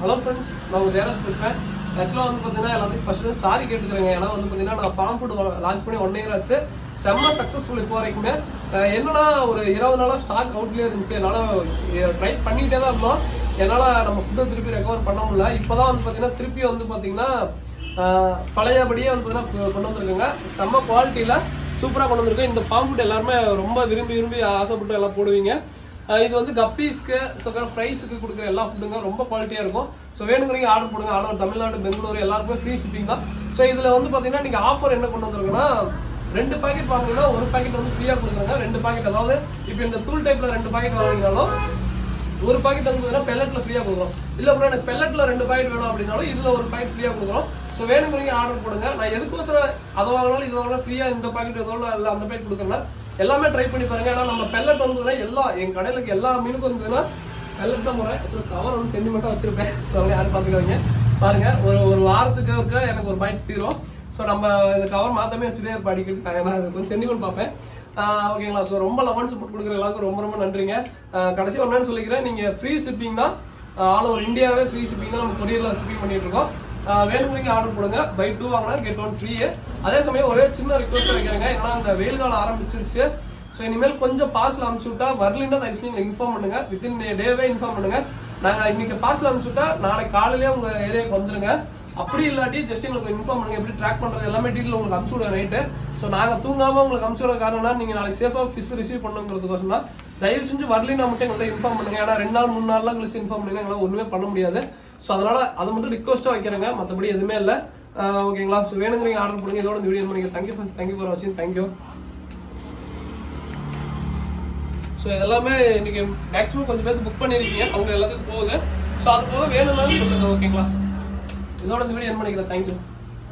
Hello friends, நான் உங்கள் ஜெயராஜ் பேசுகிறேன். ஆக்சுவலாக வந்து பார்த்தீங்கன்னா எல்லாத்துக்கும் ஃபஸ்ட்டு சாரி கேட்டுக்கிறேங்க. ஏன்னா வந்து பார்த்தீங்கன்னா நான் ஃபார்ம் ஃபுட் லான்ச் பண்ணி 1 இயர் ஆச்சு. செம்ம சக்ஸஸ்ஃபுல் இப்போ வரைக்குமே. என்னன்னா ஒரு 20 நாளாக ஸ்டாக் அவுட்லேயே இருந்துச்சு. என்னால் ட்ரை பண்ணிகிட்டே தான் இருந்தோம். என்னால் நம்ம ஃபுட்டை திருப்பி ரெக்கவர் பண்ண முடியல. இப்போ தான் வந்து பார்த்தீங்கன்னா திருப்பி வந்து பார்த்தீங்கன்னா பழையபடியே வந்து பார்த்தீங்கன்னா கொண்டு வந்துருக்குங்க. செம்ம குவாலிட்டியில் சூப்பராக கொண்டு வந்துருக்கு. இந்த ஃபார்ம் ஃபுட் எல்லாருமே ரொம்ப விரும்பி ஆசைப்பட்டு எல்லாம் போடுவீங்க. இது வந்து கப்பீஸ்க்கு ஃப்ரைஸுக்கு கொடுக்குற எல்லா ஃபுட்டுங்க ரொம்ப குவாலிட்டியாக இருக்கும். ஸோ வேணுங்கிறீங்க ஆர்டர் போடுங்க. ஆல் ஓவர் தமிழ்நாடு, பெங்களூர் எல்லாருக்குமே ஃப்ரீ ஷிப்பிங் தான். ஸோ இதில் வந்து பார்த்தீங்கன்னா நீங்கள் ஆஃபர் என்ன கொண்டு வந்துருக்குன்னா 2 பாக்கெட் வாங்கினா 1 பாக்கெட் வந்து ஃப்ரீயாக கொடுக்குறாங்க. 2 பாக்கெட், அதாவது இப்போ இந்த தூள் டைப்பில் 2 பாக்கெட் வாங்கினாலும் 1 பாக்கெட் வந்து பார்த்தீங்கன்னா பெல்லட்டில் ஃப்ரீயாக கொடுக்குறோம். இல்லை அப்புறம் எனக்கு பெல்லட்டில் 2 பாக்கெட் வேணும் அப்படின்னாலும் இதில் 1 பாக்கெட் ஃப்ரீயாக கொடுக்குறோம். ஸோ வேணுங்கிறீங்க ஆர்டர் போடுங்க. நான் எதுக்கோசரம் அதை வாங்கினாலும் இது வாங்கினா ஃப்ரீயாக இந்த பாக்கெட் எதோ இல்லை அந்த பாக்கெட் கொடுக்குறேன்னா எல்லாமே ட்ரை பண்ணி பாருங்க. ஏன்னா நம்ம பெல்லட் வந்ததுன்னா என் கடையில் இருக்க எல்லா மீனுக்கும் வந்ததுன்னா பெல்லட் தான் போகிறேன். ஆக்சுவலாக கவர் வந்து சென்டிமெண்ட்டாக வச்சிருப்பேன். ஸோ அவங்க யாரும் பார்த்துக்காதீங்க. பாருங்க, ஒரு வாரத்துக்கு இருக்க எனக்கு ஒரு பாக்கெட் தீரும். ஸோ நம்ம இந்த கவர் மாற்றமே வச்சுட்டே இருப்பேன் அடிக்கடி. ஏன்னா அது கொஞ்சம் சென்டிமெண்ட் பார்ப்பேன். ஓகேங்களா? ஸோ ரொம்ப லவன் சப்போர்ட் கொடுக்குற எல்லாருக்கும் ரொம்ப நன்றிங்க. கடைசி ஒன்றுன்னு சொல்லிக்கிறேன், நீங்கள் ஃப்ரீ ஷிப்பிங் தான், ஆல் ஓவர் இந்தியாவே ஃப்ரீ ஷிப்பிங் தான் நம்ம கொரியரில் ஷிப்பிங் பண்ணிட்டு இருக்கோம். வேணுங்கிறீங்க ஆர்டர் போடுங்க. பை 2 வாங்கினா கெட் 1 ஃப்ரீ. அதே சமயம் ஒரே சின்ன ரிக்வஸ்ட் வைக்கிறேங்க. ஏன்னா அந்த வெயில் காலம் ஆரம்பிச்சிருச்சு. ஸோ இனிமேல் கொஞ்சம் பார்சல் அனுப்பிச்சு விட்டா வரலின்னா தயவுசெய்து நீங்கள் இன்ஃபார்ம் பண்ணுங்க. வித்தின் டேவே இன்ஃபார்ம் பண்ணுங்க. நாங்கள் இன்னைக்கு பார்சல் அனுப்பிச்சு விட்டா நாளைக்கு காலையிலேயே உங்கள் ஏரியாவுக்கு வந்துருங்க. அப்படி இல்லாட்டி ஜஸ்ட் எங்களுக்கு இன்ஃபார்ம் பண்ணுங்க. எப்படி ட்ராக் பண்ணுறது எல்லாமே டீட்டெயில் உங்களுக்கு அனுப்பிச்சு விடுங்க நைட்டு. ஸோ நாங்கள் தூங்காமல் உங்களுக்கு அனுப்பிச்சு விட காரணம்னா நீங்கள் நாளைக்கு சேஃபாக ஃபிஷ் ரிசீவ் பண்ணுங்கிறதுக்கோசம் தான். தயவு செஞ்சு வரலின்னா மட்டும் எங்கள்கிட்ட இன்ஃபார்ம் பண்ணுங்க. ஏன்னா 2 நாள் 3 நாள்லாம் கழிச்சு இன்ஃபார்ம் பண்ணுங்க, எங்களால் ஒன்றுமே பண்ண முடியாது. ஸோ அதனால் அதை மட்டும் ரிக்வஸ்ட்டாக வைக்கிறேங்க. மற்றபடி எதுவுமே இல்லை. ஓகேங்களா? ஸோ வேணுங்கிறீங்க ஆர்டர் பண்ணுங்க. இதோட இந்த வீடியோ பண்ணிங்க. தேங்க்யூ ஃபார் வாட்சிங். தேங்க்யூ. ஸோ இதெல்லாமே இன்னைக்கு மேக்ஸிமம் கொஞ்சம் பேருக்கு புக் பண்ணியிருக்கீங்க. அவங்க எல்லாத்துக்கும் போகுது. ஸோ அது போக வேணும்னாலும் சொல்லுங்கள். ஓகேங்களா? இதோட இந்த வீடியோ பண்ணிக்கிறேன். தேங்க்யூ.